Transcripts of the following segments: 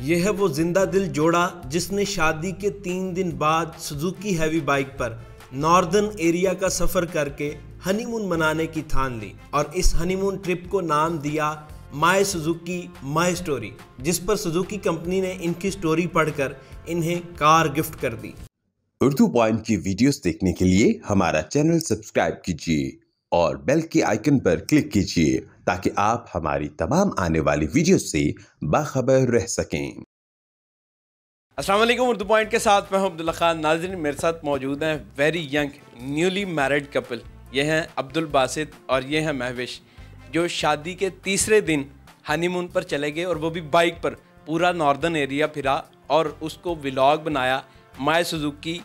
यह है वो जिंदा दिल जोड़ा जिसने शादी के 3 दिन बाद सुजुकी हैवी बाइक पर नॉर्दर्न एरिया का सफर करके हनीमून मनाने की ठान ली और इस हनीमून ट्रिप को नाम दिया माय सुजुकी माय स्टोरी, जिस पर सुजुकी कंपनी ने इनकी स्टोरी पढ़कर इन्हें कार गिफ्ट कर दी। उर्दू पॉइंट की वीडियोस देखने के लिए हमारा चैनल सब्सक्राइब कीजिए और बेल के आइकन पर क्लिक कीजिए ताकि आप हमारी तमाम आने वाली वीडियोस से बाखबर रह सकें। अस्सलाम वालेकुम, उर्दू पॉइंट के साथ मैं हूं अब्दुल्ला खान। नाज़रीन, मेरे साथ मौजूद हैं very young newly married couple. ये हैं अब्दुल बासित और ये हैं महविश, जो शादी के तीसरे दिन हनीमून पर चले गए और वो भी बाइक पर पूरा नॉर्दर्न एरिया फिरा और उसको व्लॉग बनाया माय सुजुकी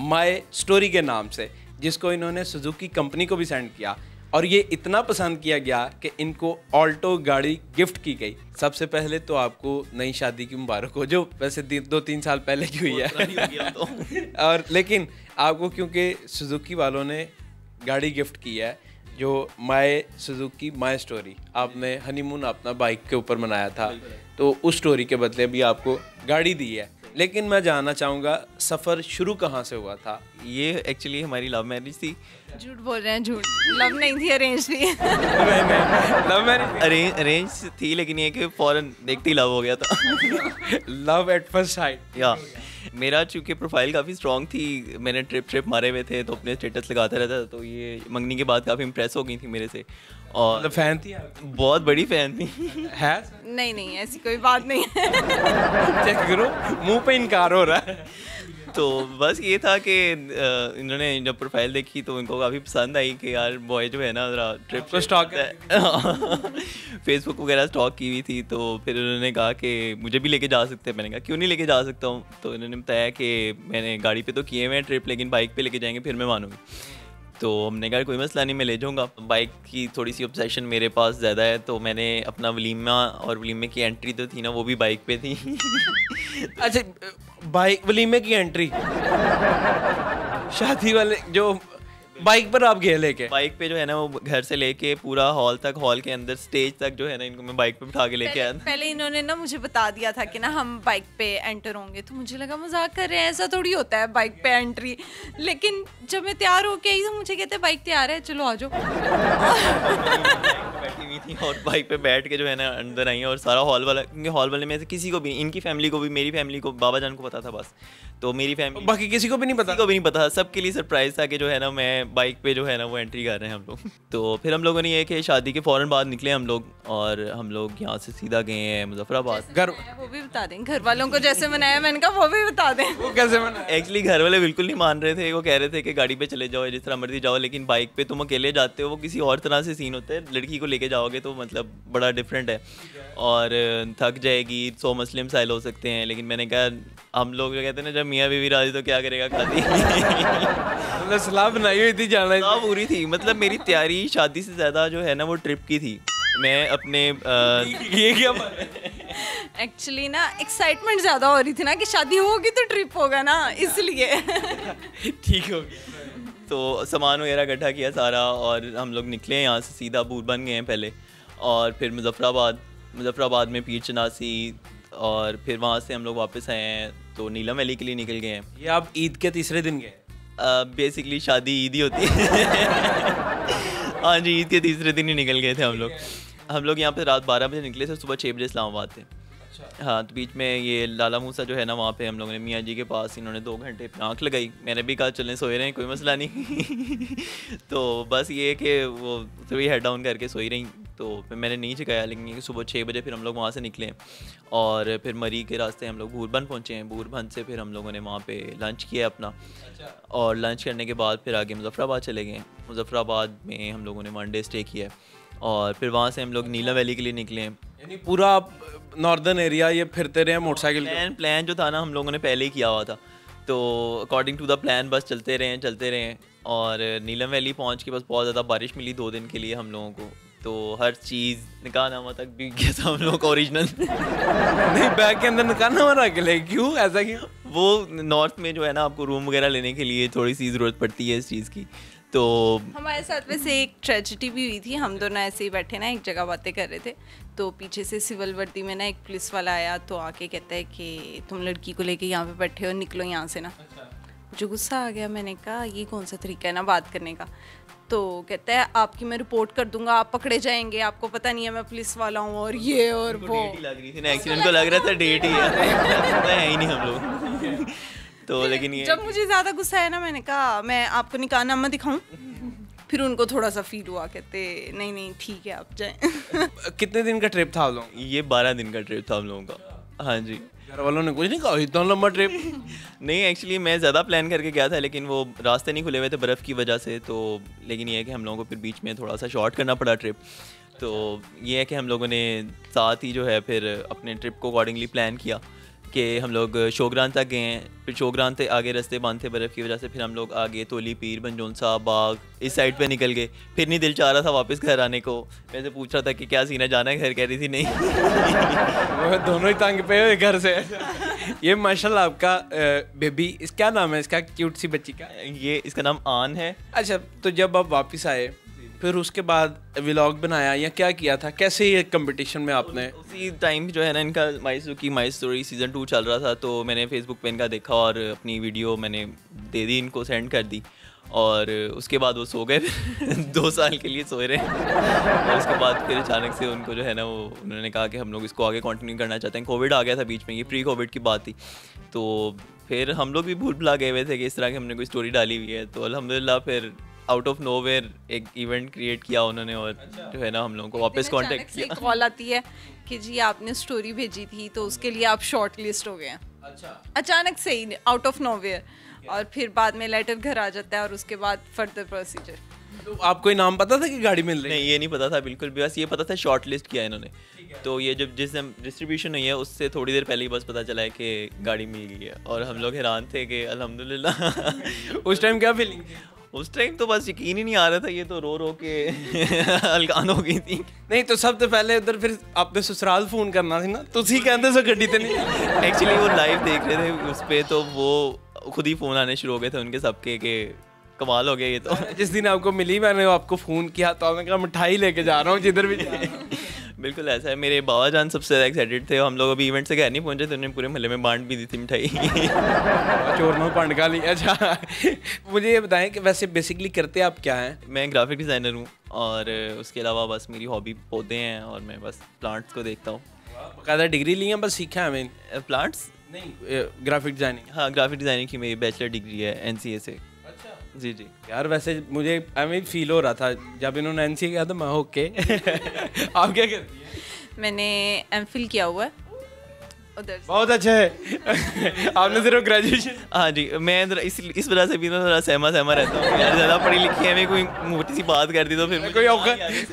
माय स्टोरी के नाम से, जिसको इन्होंने सुजुकी कंपनी को भी सेंड किया और ये इतना पसंद किया गया कि इनको ऑल्टो गाड़ी गिफ्ट की गई। सबसे पहले तो आपको नई शादी की मुबारक हो, जो वैसे 2-3 साल पहले की हुई है तो। और लेकिन आपको क्योंकि सुजुकी वालों ने गाड़ी गिफ्ट की है जो माय सुजुकी माय स्टोरी, आपने हनीमून अपना बाइक के ऊपर मनाया था, तो उस स्टोरी के बदले भी आपको गाड़ी दी है। लेकिन मैं जानना चाहूँगा सफ़र शुरू कहाँ से हुआ था? ये एक्चुअली हमारी लव मैरिज थी। झूठ बोल रहे हैं, झूठ। लव नहीं थी, अरेंज थी। लव मैरिज अरेंज थी, लेकिन ये कि फौरन देखते ही लव हो गया था। Love at first sight. या मेरा चूँकि प्रोफाइल काफ़ी स्ट्रॉन्ग थी, मैंने ट्रिप मारे हुए थे तो अपने स्टेटस लगाता रहता था, तो ये मंगनी के बाद काफ़ी इम्प्रेस हो गई थी मेरे से और फैन थी, बहुत बड़ी फैन थी। है? नहीं, ऐसी कोई बात नहीं है। चेक करो, मुंह पे इनकार हो रहा है। तो बस ये था कि इन्होंने जब प्रोफाइल देखी तो उनको काफ़ी पसंद आई कि यार बॉय जो है ना ज़रा ट्रिप को स्टॉक है। फेसबुक वगैरह स्टॉक की हुई थी, तो फिर उन्होंने कहा कि मुझे भी लेके जा सकते हैं। मैंने कहा क्यों नहीं लेके जा सकता हूँ, तो इन्होंने बताया कि मैंने गाड़ी पे तो किए हुए हैं ट्रिप, लेकिन बाइक पे लेके जाएंगे फिर मैं मानूंगी। तो हमने कहा कोई मसला नहीं, मैं ले जाऊँगा। बाइक की थोड़ी सी ऑब्सेशन मेरे पास ज़्यादा है, तो मैंने अपना वलीमा और वलीमे की एंट्री तो थी ना, वो भी बाइक पे थी। अच्छा, बाइक वलीमे की एंट्री शादी वाले जो बाइक पर आप गए लेके? बाइक पे जो है ना वो घर से लेके पूरा हॉल तक, हॉल के अंदर स्टेज तक जो है ना, इनको मैं बाइक पे बिठा के लेके आया। पहले इन्होंने ना मुझे बता दिया था कि ना हम बाइक पे एंटर होंगे, तो मुझे लगा मजाक कर रहे हैं, ऐसा थोड़ी होता है बाइक पे एंट्री। लेकिन जब मैं तैयार होके आई तो मुझे कहते बाइक तैयार है, चलो आ जाओ। बैठी हुई थी और बाइक पे बैठ के जो है ना अंदर आई और सारा हॉल वाला, क्योंकि हॉल वाले में से किसी को भी, इनकी फैमिली को भी, मेरी फैमिली को, बाबा जान को पता था बस, तो मेरी फैमिली, बाकी किसी को भी नहीं पता। किसी को भी नहीं पता, सबके लिए सरप्राइज था कि जो है ना मैं बाइक पे जो है ना वो एंट्री कर रहे हैं हम लोग। तो फिर हम लोगों ने ये कि शादी के फ़ौरन बाद निकले हम लोग और हम लोग यहाँ से सीधा गए हैं मुजफ्फराबाद। घर वो भी बता दें, घर वालों को जैसे मनाया मैंने कहा वो भी बता दें। वो कैसे मनाया? एक्चुअली घर वाले बिल्कुल नहीं मान रहे थे, वो कह रहे थे कि गाड़ी पे चले जाओ, जिस तरह मर्जी जाओ, लेकिन बाइक पे तुम अकेले जाते हो, वो किसी और तरह से सीन होता है। लड़की को लेके जाओगे तो मतलब बड़ा डिफरेंट है और थक जाएगी, 100 मसले मसाइल हो सकते हैं। लेकिन मैंने कहा हम लोग जो कहते हैं ना, जब मियाँ बीवी राजी तो क्या करेगा खाती। मतलब सलाह बनाई हुई थी जाना, सलाह पूरी थी। मतलब मेरी तैयारी शादी से ज़्यादा जो है ना वो ट्रिप की थी। मैं अपने ये क्या एक्चुअली ना एक्साइटमेंट ज़्यादा हो रही थी ना कि शादी होगी तो ट्रिप होगा ना, इसलिए। ठीक हो गया। तो सामान वगैरह इकट्ठा किया सारा और हम लोग निकले यहाँ से, सीधा बूरबन गए हैं पहले और फिर मुजफ्फराबाद में पीर चनासी और फिर वहाँ से हम लोग वापस आए हैं तो नीलम वैली के लिए निकल गए हैं। ये आप ईद के तीसरे दिन गए? बेसिकली शादी ईद ही होती है। हाँ जी, ईद के तीसरे दिन ही निकल गए थे हम लोग यहाँ पे रात 12 बजे निकले थे, सुबह 6 बजे इस्लामाबाद थे। हाँ, तो बीच में ये लाला मूसा जो है ना, वहाँ पे हम लोगों ने मियाँ जी के पास, इन्होंने 2 घंटे पे आँख लगाई। मैंने भी कहा चलें, सोए रहें, कोई मसला नहीं। तो बस ये कि वो थोड़ी हेड डाउन करके सोई रही, तो फिर मैंने नहीं जगाया। लेकिन सुबह 6 बजे फिर हम लोग वहाँ से निकले और फिर मरी के रास्ते हम लोग बूरबन पहुँचे हैं। बूरबन से फिर हम लोगों ने वहाँ पे लंच किया अपना और लंच करने के बाद फिर आगे मुजफ्फराबाद चले गए। मुजफ्फराबाद में हम लोगों ने 1 डे स्टे किया और फिर वहाँ से हम लोग नीलम वैली के लिए निकले। यानी पूरा नॉर्दर्न एरिया ये फिरते रहे मोटरसाइकिल? प्लान जो था ना हम लोगों ने पहले ही किया हुआ था, तो अकॉर्डिंग टू द प्लान बस चलते रहे और नीलम वैली पहुँच के बस बहुत ज़्यादा बारिश मिली 2 दिन के लिए हम लोगों को, तो हर चीज़ निकाहनामा तक भी गया था हम लोग ओरिजिनल। नहीं, बैग के अंदर निकाहनामा रख ले, क्यों ऐसा क्यों? वो नॉर्थ में जो है ना आपको रूम वगैरह लेने के लिए थोड़ी सी ज़रूरत पड़ती है इस चीज़ की, तो हमारे साथ वैसे एक ट्रेजिडी भी हुई थी। हम दोनों ऐसे ही बैठे ना एक जगह बातें कर रहे थे, तो पीछे से सिविल वर्दी में ना एक पुलिस वाला आया, तो आके कहता है कि तुम लड़की को लेके यहाँ पे बैठे हो, निकलो यहाँ से ना। जो गुस्सा आ गया, मैंने कहा ये कौन सा तरीका है ना बात करने का। तो कहता है आपकी मैं रिपोर्ट कर दूंगा, आप पकड़े जाएंगे, आपको पता नहीं है मैं पुलिस वाला हूँ और ये और वो। डेट ही लग रही थी ना, एक्सीडेंट को लग रहा था डेट ही है ही नहीं हम लोग। तो लेकिन ये जब मुझे ज़्यादा गुस्सा आया ना, मैंने कहा मैं आपको निकाहनामा दिखाऊं। फिर उनको थोड़ा सा फील हुआ, कहते नहीं नहीं ठीक है आप जाएं। कितने दिन का ट्रिप था आप लोगों का? ये 12 दिन का ट्रिप था हम लोगों का। हाँ जी। घर वालों ने कुछ नहीं कहा इतना लंबा ट्रिप? नहीं, एक्चुअली मैं ज़्यादा प्लान करके गया था, लेकिन वो रास्ते नहीं खुले हुए थे बर्फ़ की वजह से। तो लेकिन ये है कि हम लोगों को फिर बीच में थोड़ा सा शॉर्ट करना पड़ा ट्रिप। तो ये है कि हम लोगों ने साथ ही जो है फिर अपने ट्रिप को अकॉर्डिंगली प्लान किया कि हम लोग शोग्रान तक गए हैं। फिर शोग्रान से आगे रास्ते बंद थे बर्फ़ की वजह से, फिर हम लोग आगे तोली पीर, बनजोनसा, बाग इस साइड पे निकल गए। फिर नहीं दिल चाह रहा था वापस घर आने को। मैं से पूछ रहा था कि क्या सीन है, जाना है घर? कह रही थी नहीं। वो दोनों ही तंग पे हुए घर से। ये माशाल्लाह आपका बेबी, इस क्या नाम है इसका, क्यूट सी बच्ची का? ये इसका नाम आन है। अच्छा, तो जब आप वापस आए फिर उसके बाद व्लॉग बनाया या क्या किया था, कैसे ये कंपटीशन में आपने? उसी टाइम जो है ना इनका माई स्टोरी सीज़न 2 चल रहा था, तो मैंने फेसबुक पे इनका देखा और अपनी वीडियो मैंने दे दी, इनको सेंड कर दी। और उसके बाद वो सो गए 2 साल के लिए सोए रहे। और उसके बाद फिर अचानक से उनको जो है ना वो उन्होंने कहा कि हम लोग इसको आगे कंटिन्यू करना चाहते हैं। कोविड आ गया था बीच में, ये प्री कोविड की बात थी। तो फिर हम लोग भी भूल भुला गए हुए थे कि इस तरह की हमने कोई स्टोरी डाली हुई है। तो अल्हम्दुलिल्लाह फिर आउट ऑफ नोवेयर एक इवेंट क्रिएट किया उन्होंने और जो है ना हम लोगों को वापस कांटेक्ट किया। कॉल आती है कि जी आपने स्टोरी भेजी थी तो उसके लिए आप शॉर्ट लिस्ट हो गए हैं। अच्छा, अचानक से ही आउट ऑफ नोवेयर। और फिर बाद में लेटर घर आ जाता है और उसके बाद फर्दर प्रोसीजर। तो आपको इनाम पता था कि गाड़ी मिल रही है? नहीं, ये नहीं पता था बिल्कुल भी, बस ये पता था शॉर्ट लिस्ट किया इन्होंने। तो ये जब जिस दिन डिस्ट्रीब्यूशन हुई है उससे थोड़ी देर पहले ही बस पता चला है कि गाड़ी मिल गई है। और हम लोग हैरान थे कि अल्हम्दुलिल्लाह। उस टाइम क्या फीलिंग थी? उस टाइम तो बस यकीन ही नहीं आ रहा था, ये तो रो रो के हलकान हो गई थी। नहीं तो सबसे पहले उधर फिर आपने ससुराल फोन करना थी ना, तुसी कहते सो गड्डी ते नहीं। एक्चुअली वो लाइव देख रहे थे उस पर, तो वो खुद ही फ़ोन आने शुरू हो गए थे उनके सबके कि कमाल हो गया ये तो। जिस दिन आपको मिली मैंने आपको फ़ोन किया तो आपने कहा मिठाई लेके जा रहा हूँ जिधर भी जा रहा हूँ। बिल्कुल ऐसा है। मेरे बाबा जान सबसे ज़्यादा एक्साइटेड थे। हम लोग अभी इवेंट से घर नहीं पहुंचे तो उन्होंने पूरे मोहल्ले में बांट भी दी थी मिठाई। चोर में पंड का लिया। अच्छा, मुझे ये बताएं कि वैसे बेसिकली करते आप क्या हैं? मैं ग्राफिक डिज़ाइनर हूँ और उसके अलावा बस मेरी हॉबी पौधे हैं और मैं बस प्लांट्स को देखता हूँ। बाकायदा डिग्री ली है? बस सीखा है मैंने। प्लांट्स नहीं, ग्राफिक डिज़ाइनिंग। हाँ, ग्राफिक डिज़ाइनिंग की मेरी बैचलर डिग्री है NCA से। अच्छा जी जी। यार वैसे मुझे आई फील हो रहा था जब इन्होंने NCA किया तो मैं ओके। आप क्या करती हैं? मैंने MPhil किया हुआ है उधर। बहुत अच्छा है। आपने सिर्फ ग्रेजुएशन? हाँ जी, मैं इस वजह से भी ना थोड़ा सहमा रहता हूँ यार। ज़्यादा पढ़ी लिखी है, मैं कोई मोटी सी बात कर दी तो फिर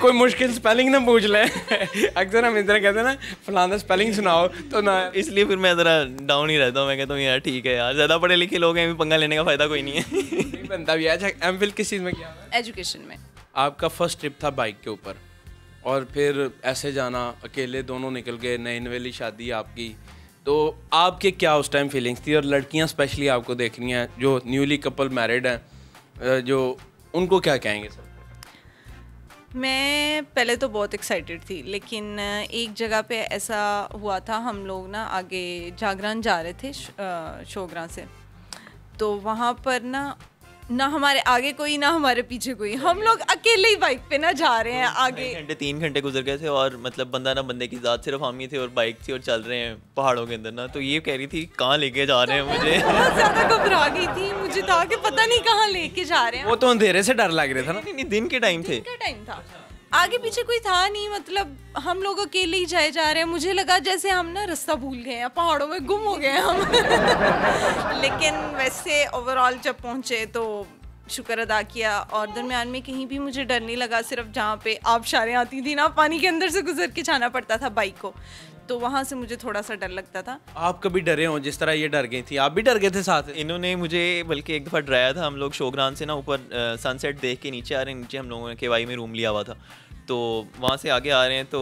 कोई मुश्किल स्पेलिंग ना पूछ ले। अक्सर हम इधर कहते हैं ना फलाना स्पेलिंग सुनाओ तो ना, इसलिए फिर मैं ज़रा डाउन ही रहता हूँ। मैं कहता हूँ यार ठीक है यार, ज़्यादा पढ़े लिखे लोग हैं, पंगा लेने का फ़ायदा कोई नहीं है। नहीं बनता भी। अच्छा, MPhil किस चीज़ में किया? एजुकेशन में। आपका फर्स्ट ट्रिप था बाइक के ऊपर और फिर ऐसे जाना, अकेले दोनों निकल गए, नई नवेली शादी आपकी, तो आपके क्या उस टाइम फीलिंग्स थी? और लड़कियां स्पेशली आपको देख रही हैं जो न्यूली कपल मैरिड हैं, जो उनको क्या कहेंगे सर? मैं पहले तो बहुत एक्साइटेड थी, लेकिन एक जगह पे ऐसा हुआ था, हम लोग ना आगे जागरण जा रहे थे शोगरा से, तो वहाँ पर ना हमारे आगे कोई ना हमारे पीछे कोई, हम लोग अकेले ही बाइक पे ना जा रहे हैं आगे। 3 घंटे गुजर गए थे और मतलब बंदा ना बंदे की ज़ात, सिर्फ हम ही थे और बाइक थी और चल रहे हैं पहाड़ों के अंदर ना। तो ये कह रही थी कहाँ लेके जा रहे हैं मुझे। बहुत ज़्यादा घबरा गई थी, मुझे था कि पता नहीं कहाँ लेके जा रहे हैं। वो तो अंधेरे से डर लग रहा था ना? नहीं, दिन के टाइम थे। टाइम था, आगे पीछे कोई था नहीं, मतलब हम लोग अकेले ही जाए जा रहे हैं। मुझे लगा जैसे हम ना रास्ता भूल गए हैं, पहाड़ों में गुम हो गए हैं हम। लेकिन वैसे ओवरऑल जब पहुंचे तो शुक्र अदा किया और दरमियान में कहीं भी मुझे डर नहीं लगा। सिर्फ जहाँ पे आबशारें आती थी ना, पानी के अंदर से गुजर के जाना पड़ता था बाइक को, तो वहाँ से मुझे थोड़ा सा डर लगता था। आप कभी डरे हो जिस तरह ये डर गई थी? आप भी डर गए थे साथ? इन्होंने मुझे बल्कि एक दफ़ा डराया था। हम लोग शोग्रान से ना ऊपर सनसेट देख के नीचे आ रहे हैं, नीचे हम लोगों ने KY में रूम लिया हुआ था, तो वहाँ से आगे आ रहे हैं तो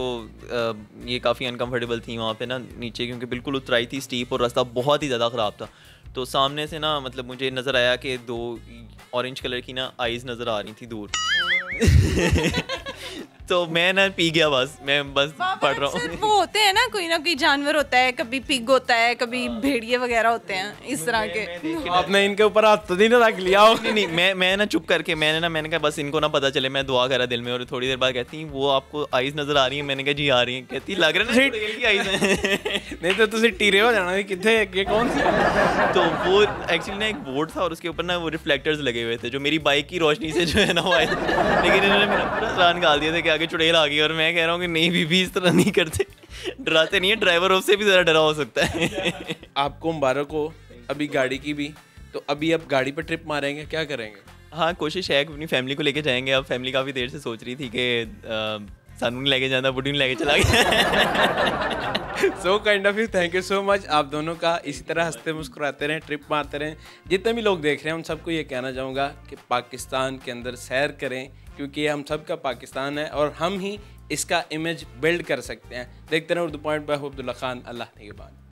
ये काफ़ी अनकम्फर्टेबल थी वहाँ पे ना नीचे, क्योंकि बिल्कुल उतराई थी स्टीप और रास्ता बहुत ही ज़्यादा ख़राब था। तो सामने से ना मतलब मुझे नज़र आया कि 2 ऑरेंज कलर की ना आइज़ नज़र आ रही थी दूर। तो मैं ना पी गया, बस मैं बस पढ़ रहा हूँ। वो होते हैं ना कोई जानवर होता है, कभी पिग होता है, कभी भेड़िए वगैरह होते हैं इस तरह के। आपने इनके ऊपर हाथ तो नहीं ना रख लिया हो? नहीं, मैं ना चुप करके मैंने कहा बस इनको ना पता चले, मैं दुआ करा दिल में। और थोड़ी देर बाद कहती वो आपको आइज़ नज़र आ रही है? मैंने कहा जी आ रही है। कहती लग रहा है चुड़ैल की आइज़ है। नहीं तो तुझे टीरे हो जाना कितने, ये कौन सी? तो वो एक्चुअली ना एक बोर्ड था और उसके ऊपर ना वो रिफ्लेक्टर्स लगे हुए थे जो मेरी बाइक की रोशनी से जो है ना वो आए। लेकिन इन्होंने मेरा पूरा प्लान गाल दिया था कि आगे चुड़ैल आ गई। और मैं कह रहा हूँ कि नहीं बीबी इस तरह नहीं करते, डराते नहीं है, ड्राइवर उससे भी ज़्यादा डरा हो सकता है। आपको मुबारक हो अभी गाड़ी की भी। तो अभी आप गाड़ी पर ट्रिप मारेंगे, क्या करेंगे? हाँ, कोशिश है कि अपनी फैमिली को लेके जाएंगे। अब फैमिली काफ़ी देर से सोच रही थी कि सानू नहीं लेके जाना, बुढ़ी नहीं लेके चला गया। So kind of you, thank you so much. आप दोनों का इसी तरह हंसते मुस्कुराते रहें, ट्रिप मारते रहें। जितने भी लोग देख रहे हैं उन सबको ये कहना चाहूँगा कि पाकिस्तान के अंदर सैर करें, क्योंकि ये हम सब का पाकिस्तान है और हम ही इसका इमेज बिल्ड कर सकते हैं। देखते रहें उर्दू पॉइंट बाय अब्दुल्ला खान। अल्लाह निगहबान।